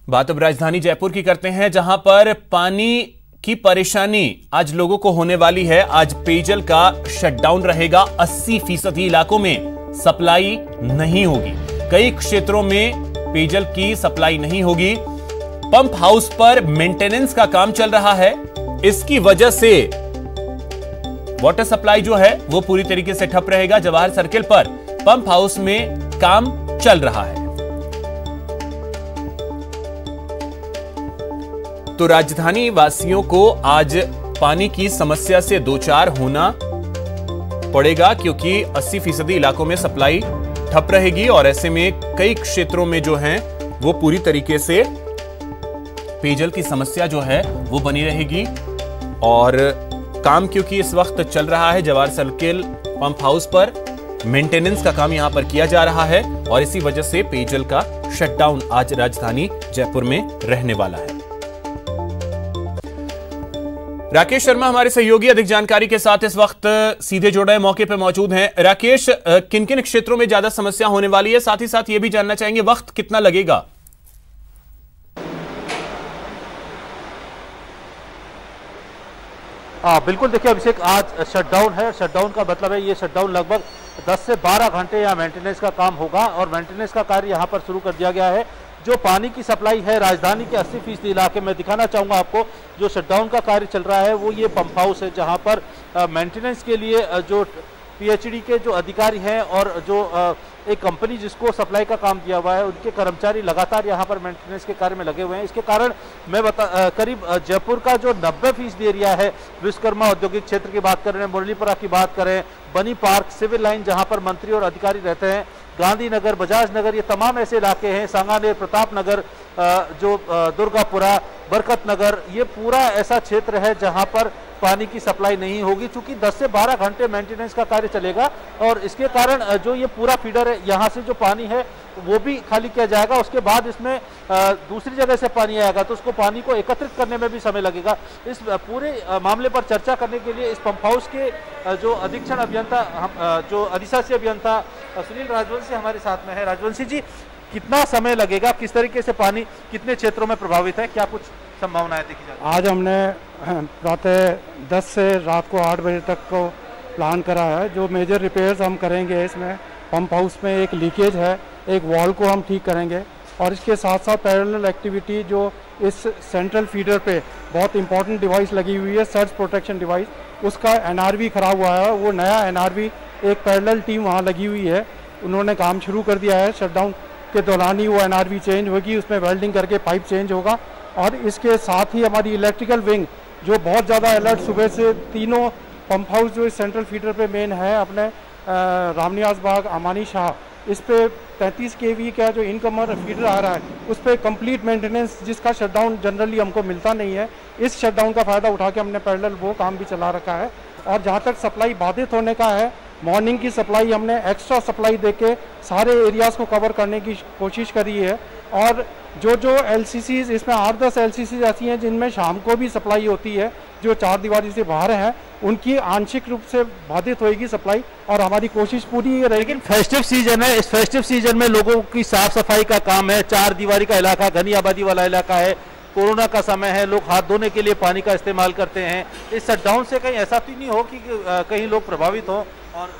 बात अब राजधानी जयपुर की करते हैं, जहां पर पानी की परेशानी आज लोगों को होने वाली है। आज पेयजल का शटडाउन रहेगा। 80% इलाकों में सप्लाई नहीं होगी। कई क्षेत्रों में पेयजल की सप्लाई नहीं होगी। पंप हाउस पर मेंटेनेंस का काम चल रहा है। इसकी वजह से वाटर सप्लाई जो है वो पूरी तरीके से ठप रहेगा। जवाहर सर्किल पर पंप हाउस में काम चल रहा है। तो राजधानी वासियों को आज पानी की समस्या से दो चार होना पड़ेगा, क्योंकि 80% इलाकों में सप्लाई ठप रहेगी और ऐसे में कई क्षेत्रों में जो है वो पूरी तरीके से पेयजल की समस्या जो है वो बनी रहेगी। और काम क्योंकि इस वक्त चल रहा है जवाहर सर्किल पंप हाउस पर, मेंटेनेंस का काम यहां पर किया जा रहा है और इसी वजह से पेयजल का शटडाउन आज राजधानी जयपुर में रहने वाला है। राकेश शर्मा हमारे सहयोगी अधिक जानकारी के साथ इस वक्त सीधे जुड़े मौके पर मौजूद हैं। राकेश, किन किन क्षेत्रों में ज्यादा समस्या होने वाली है, साथ ही साथ ये भी जानना चाहेंगे वक्त कितना लगेगा? बिल्कुल, देखिए अभिषेक, आज शटडाउन है। शटडाउन का मतलब है ये शटडाउन लगभग 10 से 12 घंटे यहाँ मेंटेनेंस का काम होगा और मेंटेनेंस का कार्य यहाँ पर शुरू कर दिया गया है। जो पानी की सप्लाई है राजधानी के 80% इलाके में, दिखाना चाहूँगा आपको, जो शटडाउन का कार्य चल रहा है वो ये पंप हाउस है, जहाँ पर मेंटेनेंस के लिए जो पीएचडी के जो अधिकारी हैं और जो एक कंपनी जिसको सप्लाई का काम दिया हुआ है, उनके कर्मचारी लगातार यहाँ पर मेंटेनेंस के कार्य में लगे हुए हैं। इसके कारण मैं करीब जयपुर का जो 90% एरिया है, विश्वकर्मा औद्योगिक क्षेत्र की बात करें, मुरलीपुरा की बात करें, बनी पार्क, सिविल लाइन जहाँ पर मंत्री और अधिकारी रहते हैं, गांधीनगर, बजाज नगर, ये तमाम ऐसे इलाके हैं, सांगानेर, प्रताप नगर, जो दुर्गापुरा, बरकत नगर, ये पूरा ऐसा क्षेत्र है जहां पर पानी की सप्लाई नहीं होगी, क्योंकि 10 से 12 घंटे मेंटेनेंस का कार्य चलेगा और इसके कारण जो ये पूरा फीडर है, यहाँ से जो पानी है वो भी खाली किया जाएगा। उसके बाद इसमें दूसरी जगह से पानी आएगा तो उसको पानी को एकत्रित करने में भी समय लगेगा। इस पूरे मामले पर चर्चा करने के लिए इस पंप हाउस के जो अधीक्षण अभियंता, जो अधिशासी अभियंता सुनील राजवंशी हमारे साथ में है। राजवंशी जी, कितना समय लगेगा, किस तरीके से पानी कितने क्षेत्रों में प्रभावित है, क्या कुछ संभावनाएं देखी जाती है? आज हमने प्रातः 10 से रात को 8 बजे तक को प्लान करा है। जो मेजर रिपेयर्स हम करेंगे, इसमें पंप हाउस में एक लीकेज है, एक वॉल को हम ठीक करेंगे और इसके साथ साथ पैरेलल एक्टिविटी जो इस सेंट्रल फीडर पे बहुत इंपॉर्टेंट डिवाइस लगी हुई है, सर्च प्रोटेक्शन डिवाइस, उसका एनआरवी खराब हुआ है। वो नया एनआरवी, एक पैरेलल टीम वहाँ लगी हुई है, उन्होंने काम शुरू कर दिया है। शटडाउन के दौरान ही वो एनआरवी चेंज होगी, उसमें वेल्डिंग करके पाइप चेंज होगा। और इसके साथ ही हमारी इलेक्ट्रिकल विंग जो बहुत ज़्यादा अलर्ट, सुबह से तीनों पंप हाउस जो इस सेंट्रल फीडर पे मेन है, अपने रामनिवास बाग, अमानी शाह, इस पे 33 kV का जो इनकमर फीडर आ रहा है, उस पर कंप्लीट मेंटेनेंस, जिसका शटडाउन जनरली हमको मिलता नहीं है, इस शटडाउन का फ़ायदा उठा के हमने पैरेलल वो काम भी चला रखा है। और जहाँ तक सप्लाई बाधित होने का है, मॉर्निंग की सप्लाई हमने एक्स्ट्रा सप्लाई देके सारे एरियाज़ को कवर करने की कोशिश करी है। और जो एलसीसीज, इसमें 8-10 एलसीसीज ऐसी हैं जिनमें शाम को भी सप्लाई होती है, जो 4 दीवारी से बाहर हैं, उनकी आंशिक रूप से बाधित होगी सप्लाई और हमारी कोशिश पूरी ये रहेगी। फेस्टिव सीजन है, इस फेस्टिव सीजन में लोगों की साफ सफाई का काम है, 4 दीवारी का इलाका, घनी आबादी वाला इलाका है, कोरोना का समय है, लोग हाथ धोने के लिए पानी का इस्तेमाल करते हैं। इस शटडाउन से कहीं ऐसा तो नहीं हो कि कहीं लोग प्रभावित हो और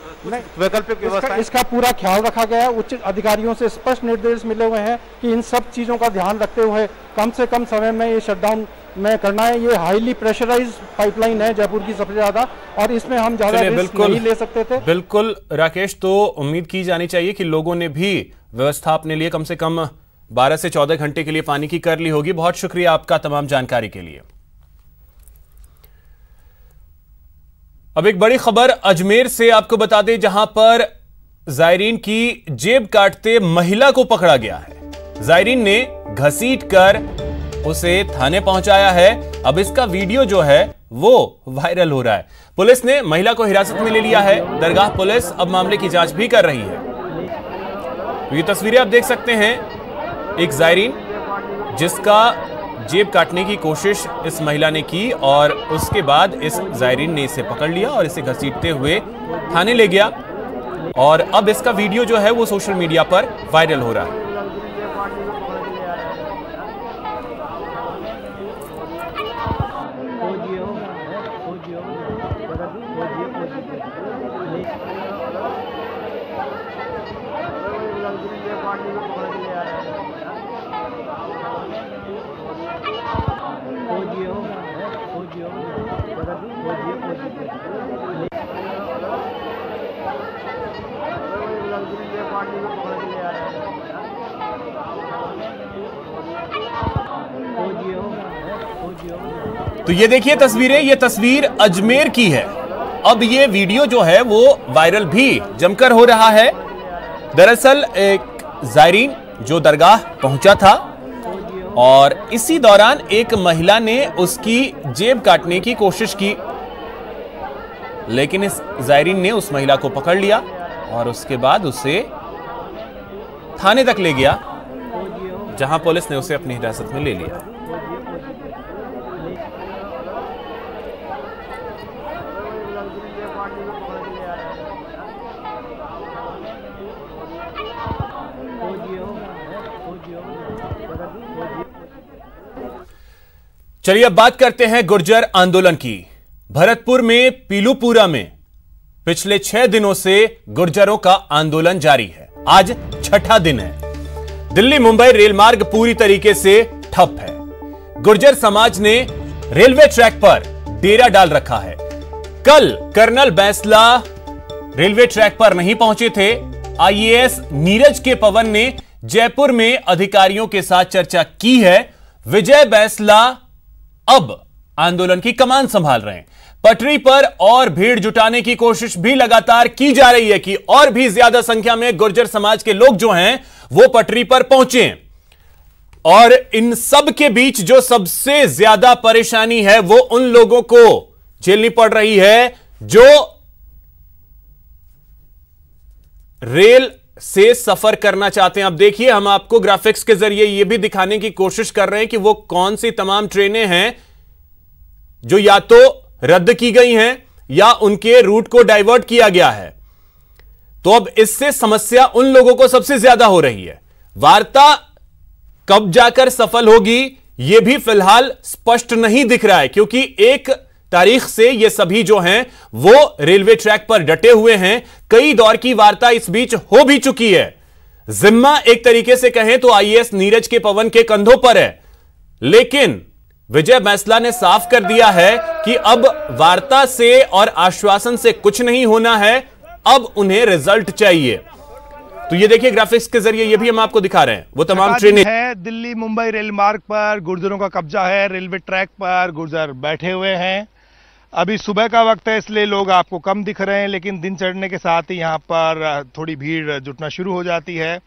वैकल्पिक व्यवस्था, इसका पूरा ख्याल रखा गया है। उच्च अधिकारियों से स्पष्ट निर्देश मिले हुए हैं कि इन सब चीज़ों का ध्यान रखते हुए कम से कम समय में ये शटडाउन में करना है। ये हाईली प्रेशराइज्ड पाइपलाइन है जयपुर की सबसे ज़्यादा, और इसमें हम ज़्यादा रिस्क नहीं ले सकते थे। बिल्कुल राकेश, तो उम्मीद की जानी चाहिए कि लोगों ने भी व्यवस्था अपने लिए कम से कम 12 से 14 घंटे के लिए पानी की कर ली होगी। बहुत शुक्रिया आपका तमाम जानकारी के लिए। अब एक बड़ी खबर अजमेर से आपको बता दें, जहां पर जायरीन की जेब काटते महिला को पकड़ा गया है। जायरीन ने घसीट कर उसे थाने पहुंचाया है। अब इसका वीडियो जो है वो वायरल हो रहा है। पुलिस ने महिला को हिरासत में ले लिया है। दरगाह पुलिस अब मामले की जांच भी कर रही है। तो ये तस्वीरें आप देख सकते हैं, एक जायरीन जिसका जेब काटने की कोशिश इस महिला ने की और उसके बाद इस जायरीन ने इसे पकड़ लिया और इसे घसीटते हुए थाने ले गया और अब इसका वीडियो जो है वो सोशल मीडिया पर वायरल हो रहा है। तो ये देखिए तस्वीरें, ये तस्वीर अजमेर की है। अब ये वीडियो जो है वो वायरल भी जमकर हो रहा है। दरअसल एक ज़ायरीन जो दरगाह पहुंचा था और इसी दौरान एक महिला ने उसकी जेब काटने की कोशिश की, लेकिन इस ज़ायरीन ने उस महिला को पकड़ लिया और उसके बाद उसे थाने तक ले गया, जहां पुलिस ने उसे अपनी हिरासत में ले लिया। चलिए अब बात करते हैं गुर्जर आंदोलन की। भरतपुर में पीलूपुरा में पिछले 6 दिनों से गुर्जरों का आंदोलन जारी है। आज छठा दिन है। दिल्ली मुंबई रेल मार्ग पूरी तरीके से ठप है। गुर्जर समाज ने रेलवे ट्रैक पर डेरा डाल रखा है। कल कर्नल बैंसला रेलवे ट्रैक पर नहीं पहुंचे थे। आईएएस नीरज के पवन ने जयपुर में अधिकारियों के साथ चर्चा की है। विजय बैंसला अब आंदोलन की कमान संभाल रहे हैं। पटरी पर और भीड़ जुटाने की कोशिश भी लगातार की जा रही है कि और भी ज्यादा संख्या में गुर्जर समाज के लोग जो हैं वो पटरी पर पहुंचे। और इन सब के बीच जो सबसे ज्यादा परेशानी है वो उन लोगों को झेलनी पड़ रही है जो रेल से सफर करना चाहते हैं। अब देखिए, हम आपको ग्राफिक्स के जरिए यह भी दिखाने की कोशिश कर रहे हैं कि वो कौन सी तमाम ट्रेनें हैं जो या तो रद्द की गई हैं या उनके रूट को डाइवर्ट किया गया है। तो अब इससे समस्या उन लोगों को सबसे ज्यादा हो रही है। वार्ता कब जाकर सफल होगी यह भी फिलहाल स्पष्ट नहीं दिख रहा है, क्योंकि 1 तारीख से ये सभी जो हैं वो रेलवे ट्रैक पर डटे हुए हैं। कई दौर की वार्ता इस बीच हो भी चुकी है। जिम्मा एक तरीके से कहें तो आईएएस नीरज के पवन के कंधों पर है, लेकिन विजय बैंसला ने साफ कर दिया है कि अब वार्ता से और आश्वासन से कुछ नहीं होना है, अब उन्हें रिजल्ट चाहिए। तो ये देखिए ग्राफिक्स के जरिए ये भी हम आपको दिखा रहे हैं वो तमाम ट्रेनें है। दिल्ली मुंबई रेल मार्ग पर गुर्जरों का कब्जा है। रेलवे ट्रैक पर गुर्जर बैठे हुए हैं। अभी सुबह का वक्त है इसलिए लोग आपको कम दिख रहे हैं, लेकिन दिन चढ़ने के साथ ही यहाँ पर थोड़ी भीड़ जुटना शुरू हो जाती है।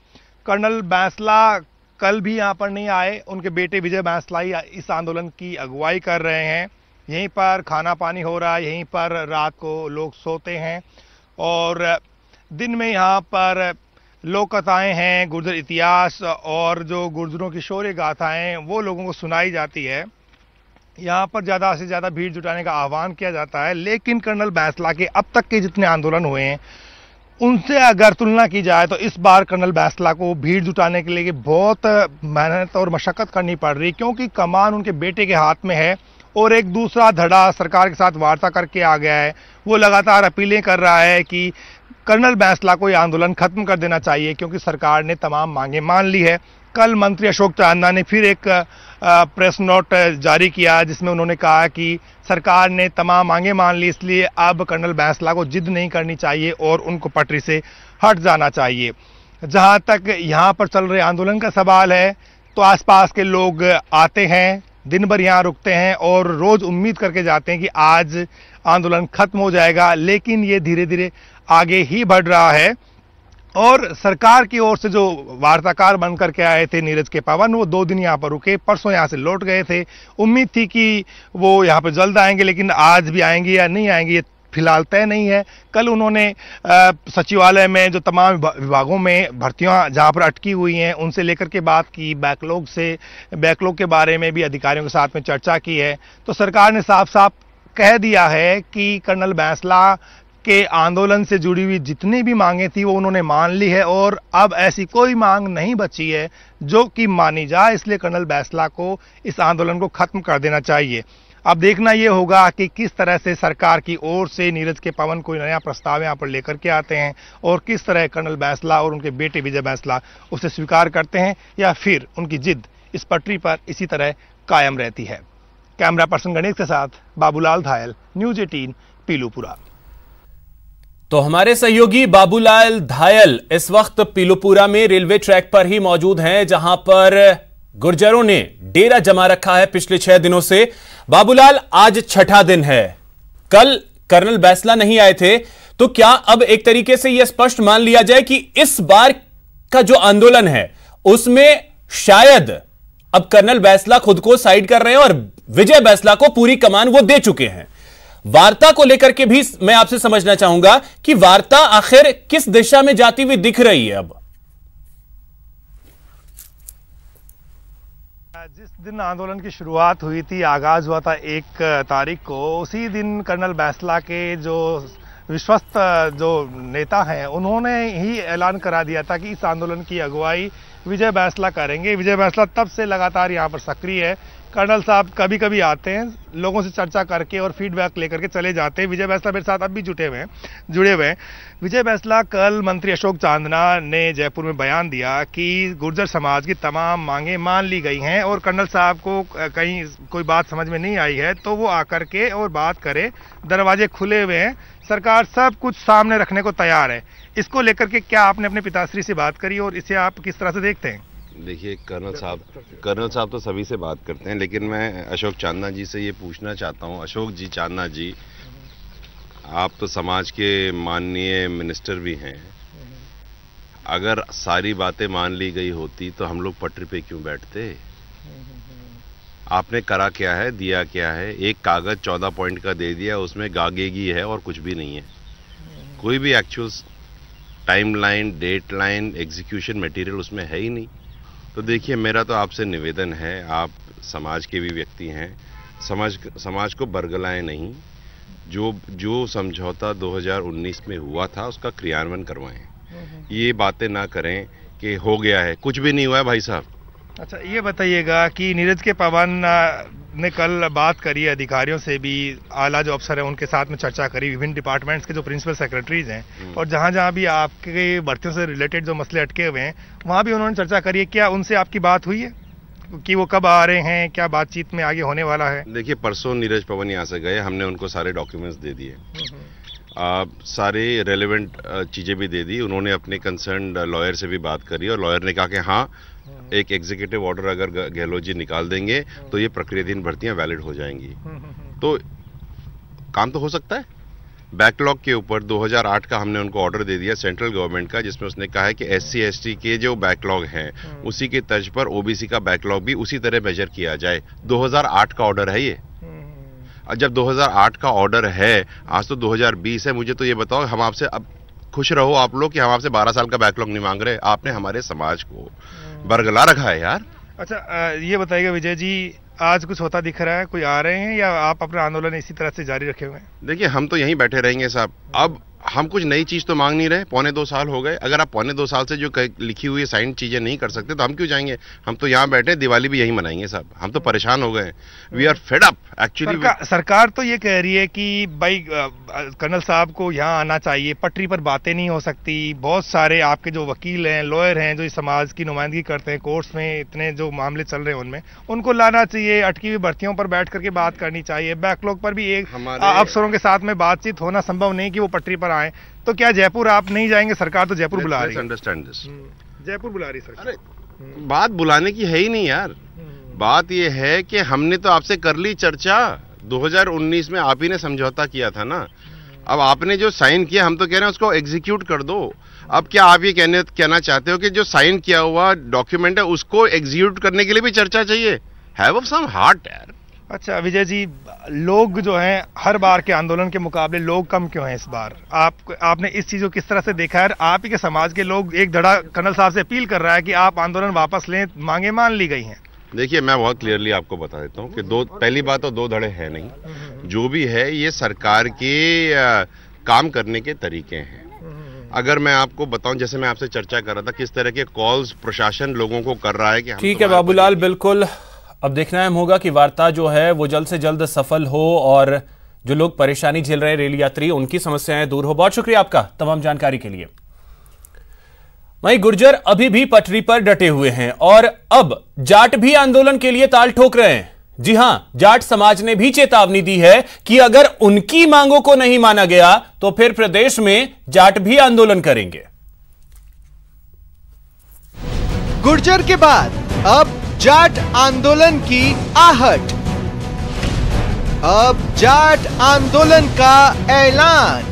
कर्नल बैंसला कल भी यहाँ पर नहीं आए। उनके बेटे विजय बैंसला ही इस आंदोलन की अगुवाई कर रहे हैं। यहीं पर खाना पानी हो रहा है, यहीं पर रात को लोग सोते हैं और दिन में यहाँ पर लोक कथाएँ हैं, गुर्जर इतिहास और जो गुर्जरों की शौर्य गाथाएँ वो लोगों को सुनाई जाती है। यहाँ पर ज़्यादा से ज़्यादा भीड़ जुटाने का आह्वान किया जाता है, लेकिन कर्नल बैंसला के अब तक के जितने आंदोलन हुए हैं उनसे अगर तुलना की जाए तो इस बार कर्नल बैंसला को भीड़ जुटाने के लिए बहुत मेहनत और मशक्क़त करनी पड़ रही, क्योंकि कमान उनके बेटे के हाथ में है और एक दूसरा धड़ा सरकार के साथ वार्ता करके आ गया है। वो लगातार अपीलें कर रहा है कि कर्नल बैंसला को ये आंदोलन खत्म कर देना चाहिए, क्योंकि सरकार ने तमाम मांगे मान ली है। कल मंत्री अशोक चांदना ने फिर एक प्रेस नोट जारी किया जिसमें उन्होंने कहा कि सरकार ने तमाम मांगे मान ली, इसलिए अब कर्नल बैंसला को जिद नहीं करनी चाहिए और उनको पटरी से हट जाना चाहिए। जहां तक यहां पर चल रहे आंदोलन का सवाल है तो आसपास के लोग आते हैं, दिन भर यहाँ रुकते हैं और रोज उम्मीद करके जाते हैं कि आज आंदोलन खत्म हो जाएगा, लेकिन ये धीरे धीरे आगे ही बढ़ रहा है। और सरकार की ओर से जो वार्ताकार बन करके आए थे नीरज के पवन, वो 2 दिन यहाँ पर रुके, परसों यहाँ से लौट गए थे। उम्मीद थी कि वो यहाँ पर जल्द आएंगे, लेकिन आज भी आएंगे या नहीं आएंगे ये फिलहाल तय नहीं है। कल उन्होंने सचिवालय में जो तमाम विभागों में भर्तियां जहां पर अटकी हुई हैं उनसे लेकर के बात की, बैकलॉग के बारे में भी अधिकारियों के साथ में चर्चा की है। तो सरकार ने साफ साफ कह दिया है कि कर्नल बैंसला के आंदोलन से जुड़ी हुई जितनी भी मांगे थी वो उन्होंने मान ली है और अब ऐसी कोई मांग नहीं बची है जो कि मानी जाए, इसलिए कर्नल बैंसला को इस आंदोलन को खत्म कर देना चाहिए। अब देखना ये होगा कि किस तरह से सरकार की ओर से नीरज के पवन कोई नया प्रस्ताव यहाँ पर लेकर के आते हैं और किस तरह कर्नल बैंसला और उनके बेटे विजय बैंसला उसे स्वीकार करते हैं या फिर उनकी जिद इस पटरी पर इसी तरह कायम रहती है। कैमरा पर्सन गणेश के साथ बाबूलाल धायल, न्यूज 18 पीलूपुरा। तो हमारे सहयोगी बाबूलाल धायल इस वक्त पीलूपुरा में रेलवे ट्रैक पर ही मौजूद हैं, जहां पर गुर्जरों ने डेरा जमा रखा है पिछले 6 दिनों से। बाबूलाल, आज छठा दिन है, कल कर्नल बैंसला नहीं आए थे, तो क्या अब एक तरीके से यह स्पष्ट मान लिया जाए कि इस बार का जो आंदोलन है उसमें शायद अब कर्नल बैंसला खुद को साइड कर रहे हैं और विजय बैंसला को पूरी कमान वो दे चुके हैं? वार्ता को लेकर के भी मैं आपसे समझना चाहूंगा कि वार्ता आखिर किस दिशा में जाती हुई दिख रही है? अब जिस दिन आंदोलन की शुरुआत हुई थी, आगाज हुआ था 1 तारीख को, उसी दिन कर्नल बैंसला के जो विश्वस्त जो नेता हैं उन्होंने ही ऐलान करा दिया था कि इस आंदोलन की अगुवाई विजय बैंसला करेंगे। विजय बैंसला तब से लगातार यहाँ पर सक्रिय है। कर्नल साहब कभी कभी आते हैं, लोगों से चर्चा करके और फीडबैक लेकर के चले जाते हैं। विजय बैंसला मेरे साथ अब भी जुड़े हुए हैं। विजय बैंसला, कल मंत्री अशोक चांदना ने जयपुर में बयान दिया कि गुर्जर समाज की तमाम मांगे मान ली गई हैं और कर्नल साहब को कहीं कोई बात समझ में नहीं आई है तो वो आकर के और बात करे, दरवाजे खुले हुए हैं, सरकार सब कुछ सामने रखने को तैयार है। इसको लेकर के क्या आपने अपने पिताश्री से बात करी और इसे आप किस तरह से देखते हैं? देखिए, कर्नल साहब तो सभी से बात करते हैं, लेकिन मैं अशोक चांदना जी से ये पूछना चाहता हूँ। अशोक जी, चांदना जी, आप तो समाज के माननीय मिनिस्टर भी हैं। अगर सारी बातें मान ली गई होती तो हम लोग पटरी पे क्यों बैठते? आपने करा क्या है, दिया क्या है? एक कागज 14 पॉइंट का दे दिया, उसमें गागेगी है और कुछ भी नहीं है। कोई भी actual timeline, date line, execution material उसमें है ही नहीं। तो देखिए, मेरा तो आपसे निवेदन है, आप समाज के भी व्यक्ति हैं, समाज को बरगलाएं नहीं। जो समझौता 2019 में हुआ था उसका क्रियान्वयन करवाएं। ये बातें ना करें कि हो गया है, कुछ भी नहीं हुआ है भाई साहब। अच्छा, ये बताइएगा कि नीरज के पवन ने कल बात करी अधिकारियों से भी, आला जो अफसर है उनके साथ में चर्चा करी, विभिन्न डिपार्टमेंट्स के जो प्रिंसिपल सेक्रेटरीज हैं और जहां जहां भी आपके भर्तियों से रिलेटेड जो मसले अटके हुए हैं वहां भी उन्होंने चर्चा करी है। क्या उनसे आपकी बात हुई है कि वो कब आ रहे हैं, क्या बातचीत में आगे होने वाला है? देखिए, परसों नीरज पवन यहाँ से गए, हमने उनको सारे डॉक्यूमेंट्स दे दिए, सारे रेलेवेंट चीज़ें भी दे दी। उन्होंने अपने कंसर्न लॉयर से भी बात करी और लॉयर ने कहा कि हाँ, एक एग्जीक्यूटिव ऑर्डर अगर गहलोत जी निकाल देंगे तो ये प्रक्रियाधीन भर्तियां वैलिड हो जाएंगी। तो काम तो हो सकता है। बैकलॉग के ऊपर 2008 का हमने उनको ऑर्डर दे दिया सेंट्रल गवर्नमेंट का, जिसमें उसने कहा है कि SC ST के जो बैकलॉग हैं उसी के तर्ज पर OBC का बैकलॉग भी उसी तरह मेजर किया जाए। 2008 का ऑर्डर है ये। जब 2008 का ऑर्डर है, आज तो 2020 है, मुझे तो ये बताओ, हम आपसे अब खुश रहो आप लोग कि हम आपसे 12 साल का बैकलॉग नहीं मांग रहे। आपने हमारे समाज को बरगला रखा है यार। अच्छा, ये बताइएगा विजय जी, आज कुछ होता दिख रहा है? कोई आ रहे हैं या आप अपना आंदोलन इसी तरह से जारी रखे हुए हैं? देखिए, हम तो यहीं बैठे रहेंगे साहब। अब हम कुछ नई चीज तो मांग नहीं रहे। 2.25 साल हो गए। अगर आप 2.25 साल से जो लिखी हुई साइन चीजें नहीं कर सकते तो हम क्यों जाएंगे? हम तो यहाँ बैठे, दिवाली भी यहीं मनाएंगे साहब। हम तो परेशान हो गए। We are fed up actually. सरकार तो ये कह रही है कि भाई कर्नल साहब को यहाँ आना चाहिए, पटरी पर बातें नहीं हो सकती। बहुत सारे आपके जो वकील हैं, लॉयर हैं, जो इस समाज की नुमाइंदगी करते हैं, कोर्ट्स में इतने जो मामले चल रहे हैं उनमें उनको लाना चाहिए, अटकी हुई भर्तियों पर बैठ करके बात करनी चाहिए। बैकलॉग पर भी एक अफसरों के साथ में बातचीत होना संभव नहीं कि वो पटरी पर आए। तो क्या जयपुर आप नहीं जाएंगे? सरकार तो जयपुर बुला रही है। Understand this. जयपुर बुला रही सरकार। अरे बात बुलाने की है ही नहीं यार। बात ये है कि हमने तो आपसे कर ली चर्चा। 2019 में आप ही ने समझौता किया था ना। अब आपने जो साइन किया, हम तो कह रहे हैं उसको एग्जीक्यूट कर दो। अब क्या आप ये कहना चाहते हो कि जो साइन किया हुआ डॉक्यूमेंट है उसको एग्जीक्यूट करने के लिए भी चर्चा चाहिए? हैव सम हार्ट यार। अच्छा विजय जी, लोग जो हैं हर बार के आंदोलन के मुकाबले लोग कम क्यों हैं इस बार? आपने इस चीज को किस तरह से देखा है? आप ही के समाज के लोग, एक धड़ा कर्नल साहब से अपील कर रहा है कि आप आंदोलन वापस लें, मांगे मान ली गई हैं। देखिए, मैं बहुत क्लियरली आपको बता देता हूँ कि पहली बात तो 2 धड़े है नहीं। जो भी है ये सरकार के काम करने के तरीके हैं। अगर मैं आपको बताऊं, जैसे मैं आपसे चर्चा कर रहा था, किस तरह के कॉल्स प्रशासन लोगों को कर रहा है कि ठीक है बाबूलाल, बिल्कुल अब देखना अहम होगा कि वार्ता जो है वो जल्द से जल्द सफल हो और जो लोग परेशानी झेल रहे हैं रेल यात्री, उनकी समस्याएं दूर हो। बहुत शुक्रिया आपका तमाम जानकारी के लिए। वहीं गुर्जर अभी भी पटरी पर डटे हुए हैं और अब जाट भी आंदोलन के लिए ताल ठोक रहे हैं। जी हां, जाट समाज ने भी चेतावनी दी है कि अगर उनकी मांगों को नहीं माना गया तो फिर प्रदेश में जाट भी आंदोलन करेंगे। गुर्जर के बाद अब जाट आंदोलन की आहट। अब जाट आंदोलन का ऐलान।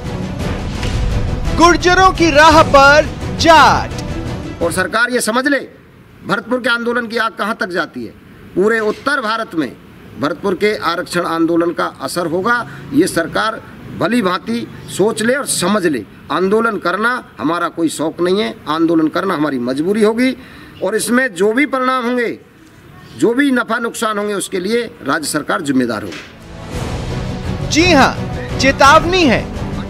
गुर्जरों की राह पर जाट। और सरकार ये समझ ले, भरतपुर के आंदोलन की आग कहां तक जाती है। पूरे उत्तर भारत में भरतपुर के आरक्षण आंदोलन का असर होगा। ये सरकार भली भांति सोच ले और समझ ले, आंदोलन करना हमारा कोई शौक नहीं है, आंदोलन करना हमारी मजबूरी होगी और इसमें जो भी परिणाम होंगे, जो भी नफा नुकसान होंगे, उसके लिए राज्य सरकार जिम्मेदार होगी। जी हां, चेतावनी है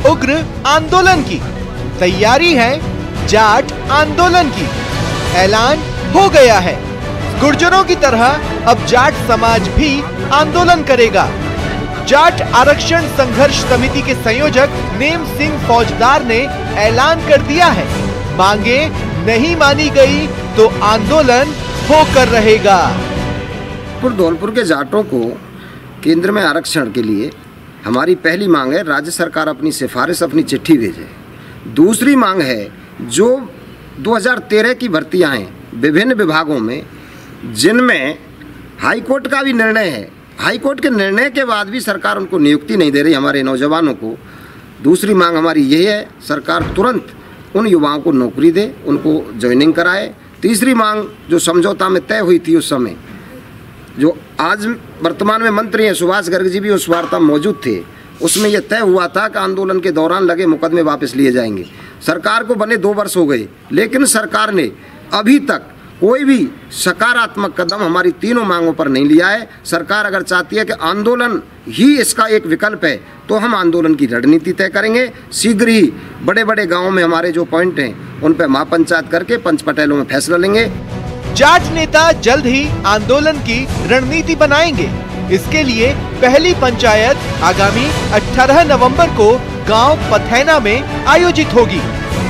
उग्र आंदोलन की, तैयारी है जाट आंदोलन की। ऐलान हो गया है, गुर्जरों की तरह अब जाट समाज भी आंदोलन करेगा। जाट आरक्षण संघर्ष समिति के संयोजक नेम सिंह फौजदार ने ऐलान कर दिया है, मांगे नहीं मानी गई तो आंदोलन होकर रहेगा। धौलपुर के जाटों को केंद्र में आरक्षण के लिए हमारी पहली मांग है, राज्य सरकार अपनी सिफारिश, अपनी चिट्ठी भेजे। दूसरी मांग है, जो 2013 की भर्तियां हैं विभिन्न विभागों में, जिनमें हाईकोर्ट का भी निर्णय है, हाईकोर्ट के निर्णय के बाद भी सरकार उनको नियुक्ति नहीं दे रही हमारे नौजवानों को। दूसरी मांग हमारी यही है, सरकार तुरंत उन युवाओं को नौकरी दे, उनको ज्वाइनिंग कराए। तीसरी मांग जो समझौता में तय हुई थी उस समय, जो आज वर्तमान में मंत्री हैं सुभाष गर्ग जी भी उस वार्ता में मौजूद थे, उसमें यह तय हुआ था कि आंदोलन के दौरान लगे मुकदमे वापस लिए जाएंगे। सरकार को बने 2 वर्ष हो गए, लेकिन सरकार ने अभी तक कोई भी सकारात्मक कदम हमारी तीनों मांगों पर नहीं लिया है। सरकार अगर चाहती है कि आंदोलन ही इसका एक विकल्प है तो हम आंदोलन की रणनीति तय करेंगे। शीघ्र ही बड़े बड़े गांवों में हमारे जो पॉइंट हैं उन पर महापंचायत करके पंच पटेलों में फैसला लेंगे। जाट नेता जल्द ही आंदोलन की रणनीति बनाएंगे। इसके लिए पहली पंचायत आगामी 18 नवंबर को गांव पथैना में आयोजित होगी।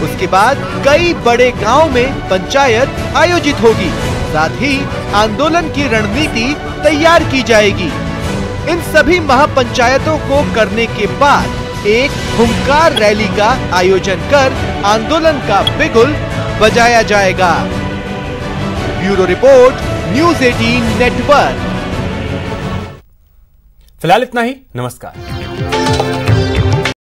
उसके बाद कई बड़े गांव में पंचायत आयोजित होगी। साथ ही आंदोलन की रणनीति तैयार की जाएगी। इन सभी महापंचायतों को करने के बाद एक हुंकार रैली का आयोजन कर आंदोलन का बिगुल बजाया जाएगा। Bureau report, news 18 network. फिलहाल इतना ही, नमस्कार।